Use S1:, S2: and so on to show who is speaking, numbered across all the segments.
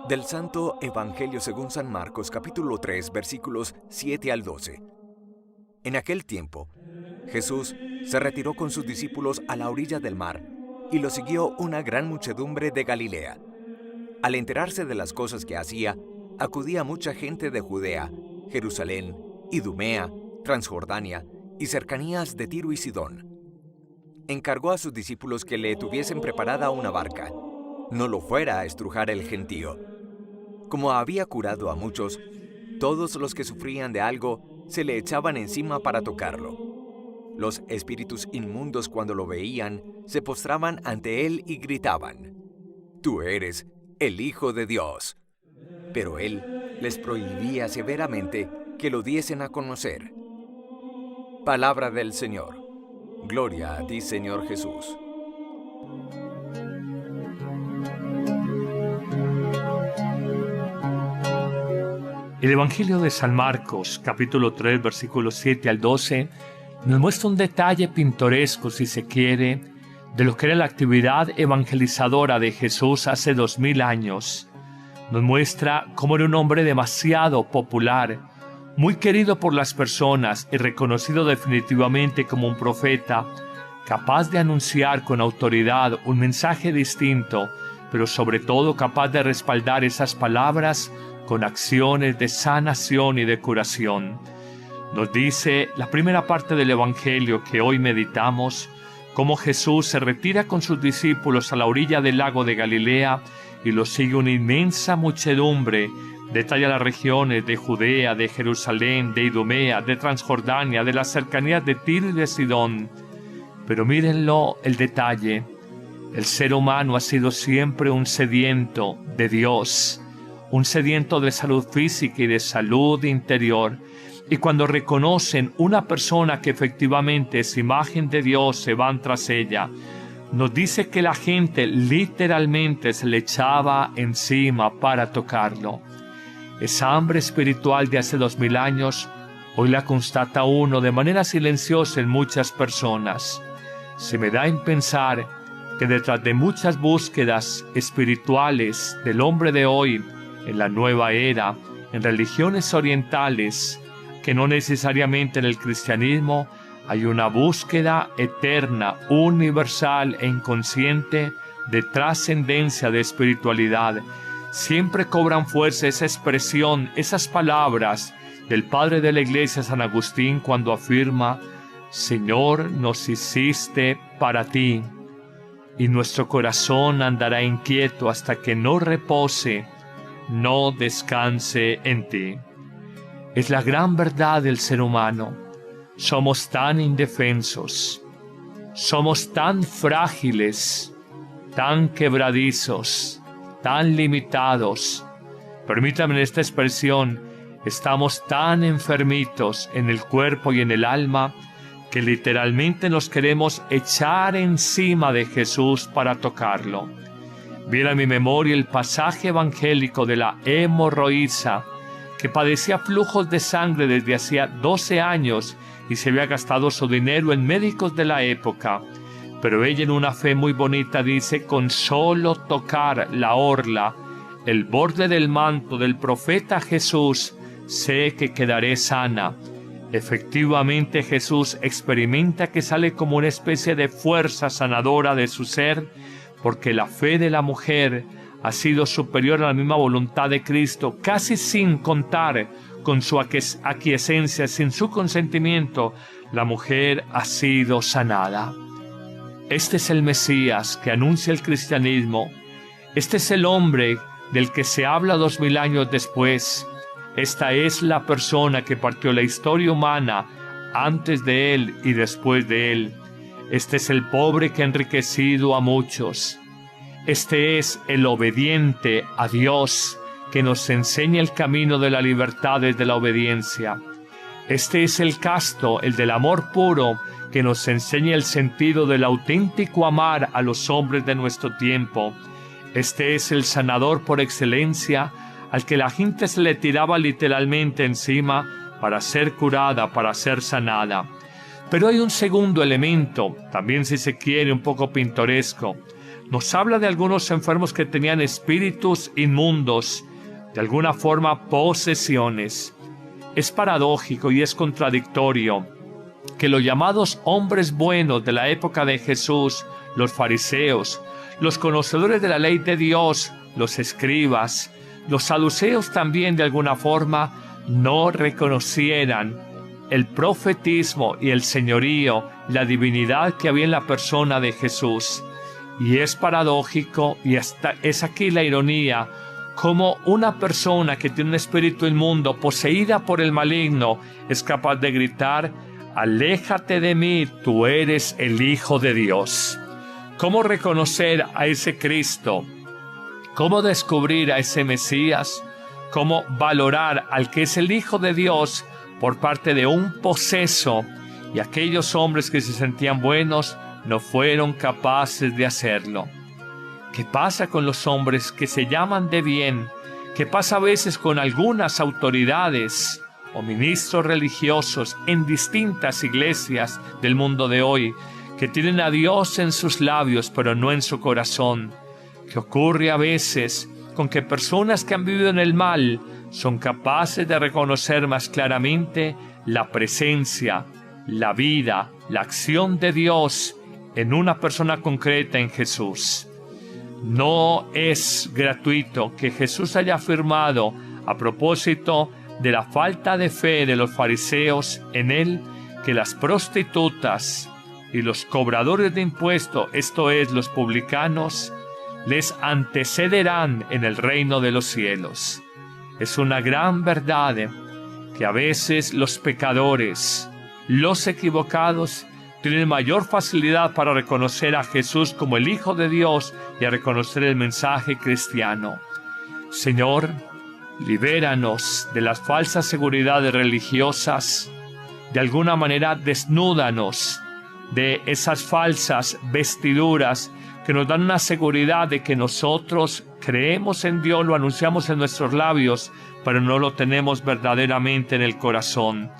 S1: Del Santo Evangelio según San Marcos, capítulo 3, versículos 7 al 12. En aquel tiempo, Jesús se retiró con sus discípulos a la orilla del mar, y lo siguió una gran muchedumbre de Galilea. Al enterarse de las cosas que hacía, acudía mucha gente de Judea, Jerusalén, Idumea, Transjordania y cercanías de Tiro y Sidón. Encargó a sus discípulos que le tuviesen preparada una barca, no lo fuera a estrujar el gentío. Como había curado a muchos, todos los que sufrían de algo se le echaban encima para tocarlo. Los espíritus inmundos, cuando lo veían, se postraban ante él y gritaban: «Tú eres el Hijo de Dios». Pero él les prohibía severamente que lo diesen a conocer. Palabra del Señor. Gloria a ti, Señor Jesús.
S2: El Evangelio de San Marcos, capítulo 3, versículos 7 al 12, nos muestra un detalle pintoresco, si se quiere, de lo que era la actividad evangelizadora de Jesús hace 2000 años. Nos muestra cómo era un hombre demasiado popular, muy querido por las personas y reconocido definitivamente como un profeta, capaz de anunciar con autoridad un mensaje distinto, pero sobre todo capaz de respaldar esas palabras con acciones de sanación y de curación. Nos dice la primera parte del Evangelio que hoy meditamos, cómo Jesús se retira con sus discípulos a la orilla del lago de Galilea y lo sigue una inmensa muchedumbre. Detalla las regiones de Judea, de Jerusalén, de Idumea, de Transjordania, de las cercanías de Tiro y de Sidón. Pero mírenlo el detalle. El ser humano ha sido siempre un sediento de Dios, un sediento de salud física y de salud interior. Y cuando reconocen una persona que efectivamente es imagen de Dios, se van tras ella. Nos dice que la gente literalmente se le echaba encima para tocarlo. Esa hambre espiritual de hace 2000 años, hoy la constata uno de manera silenciosa en muchas personas. Se me da en pensar que detrás de muchas búsquedas espirituales del hombre de hoy, en la nueva era, en religiones orientales, que no necesariamente en el cristianismo, hay una búsqueda eterna, universal e inconsciente de trascendencia, de espiritualidad. Siempre cobran fuerza esa expresión, esas palabras del padre de la iglesia, San Agustín, cuando afirma: «Señor, nos hiciste para ti, y nuestro corazón andará inquieto hasta que no repose, no descanse en ti». Es la gran verdad del ser humano. Somos tan indefensos, somos tan frágiles, tan quebradizos, tan limitados. Permítanme esta expresión, estamos tan enfermitos en el cuerpo y en el alma que literalmente nos queremos echar encima de Jesús para tocarlo. Viene a mi memoria el pasaje evangélico de la hemorroísa, que padecía flujos de sangre desde hacía 12 años y se había gastado su dinero en médicos de la época. Pero ella, en una fe muy bonita, dice: «Con solo tocar la orla, el borde del manto del profeta Jesús, sé que quedaré sana». Efectivamente, Jesús experimenta que sale como una especie de fuerza sanadora de su ser, porque la fe de la mujer ha sido superior a la misma voluntad de Cristo, casi sin contar con su aquiescencia, sin su consentimiento, la mujer ha sido sanada. Este es el Mesías que anuncia el cristianismo. Este es el hombre del que se habla 2000 años después. Esta es la persona que partió la historia humana antes de él y después de él. Este es el pobre que ha enriquecido a muchos. Este es el obediente a Dios que nos enseña el camino de la libertad desde la obediencia. Este es el casto, el del amor puro, que nos enseña el sentido del auténtico amar a los hombres de nuestro tiempo. Este es el sanador por excelencia, al que la gente se le tiraba literalmente encima para ser curada, para ser sanada. Pero hay un segundo elemento, también si se quiere un poco pintoresco. nos habla de algunos enfermos que tenían espíritus inmundos, de alguna forma posesiones. Es paradójico y es contradictorio que los llamados hombres buenos de la época de Jesús, los fariseos, los conocedores de la ley de Dios, los escribas, los saduceos también de alguna forma, no reconocieran el profetismo y el señorío, la divinidad que había en la persona de Jesús. Y es paradójico, y es aquí la ironía, como una persona que tiene un espíritu inmundo, poseída por el maligno, es capaz de gritar: aléjate de mí, tú eres el Hijo de Dios. ¿Cómo reconocer a ese Cristo? ¿Cómo descubrir a ese Mesías? ¿Cómo valorar al que es el Hijo de Dios por parte de un poseso? Y aquellos hombres que se sentían buenos no fueron capaces de hacerlo. ¿Qué pasa con los hombres que se llaman de bien? ¿Qué pasa a veces con algunas autoridades o ministros religiosos en distintas iglesias del mundo de hoy, que tienen a Dios en sus labios pero no en su corazón? ¿Qué ocurre a veces con que personas que han vivido en el mal son capaces de reconocer más claramente la presencia, la vida, la acción de Dios en una persona concreta, en Jesús? No es gratuito que Jesús haya afirmado, a propósito de la falta de fe de los fariseos en él, que las prostitutas y los cobradores de impuestos, esto es, los publicanos, les antecederán en el reino de los cielos. Es una gran verdad que a veces los pecadores, los equivocados, tienen mayor facilidad para reconocer a Jesús como el Hijo de Dios y a reconocer el mensaje cristiano. Señor, libéranos de las falsas seguridades religiosas. De alguna manera, desnúdanos de esas falsas vestiduras que nos dan una seguridad de que nosotros creemos en Dios, lo anunciamos en nuestros labios, pero no lo tenemos verdaderamente en el corazón.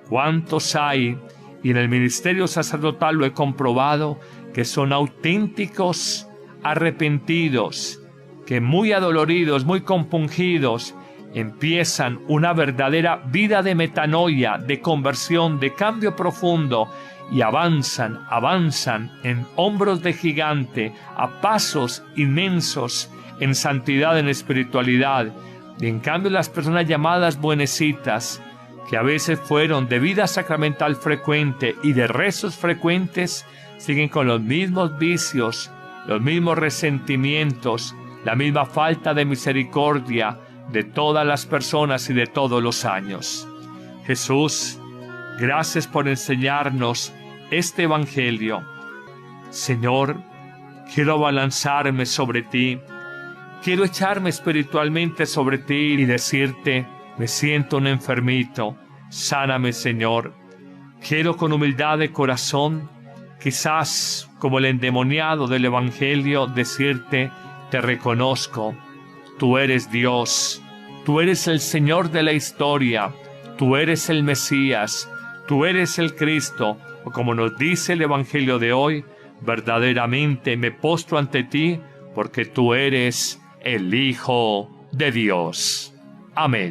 S2: ¿Cuántos hay? Y en el ministerio sacerdotal lo he comprobado, que son auténticos arrepentidos, que muy adoloridos, muy compungidos, empiezan una verdadera vida de metanoia, de conversión, de cambio profundo, y avanzan en hombros de gigante, a pasos inmensos, en santidad, en espiritualidad. Y en cambio las personas llamadas buenecitas, que a veces fueron de vida sacramental frecuente y de rezos frecuentes, siguen con los mismos vicios, los mismos resentimientos, la misma falta de misericordia de todas las personas y de todos los años. Jesús, gracias por enseñarnos este Evangelio. Señor, quiero abalanzarme sobre ti, quiero echarme espiritualmente sobre ti y decirte: me siento un enfermito, sáname, Señor. Quiero con humildad de corazón, quizás como el endemoniado del Evangelio, decirte: te reconozco, tú eres Dios, tú eres el Señor de la historia, tú eres el Mesías, tú eres el Cristo, o como nos dice el Evangelio de hoy, verdaderamente me postro ante ti, porque tú eres el Hijo de Dios. Amén.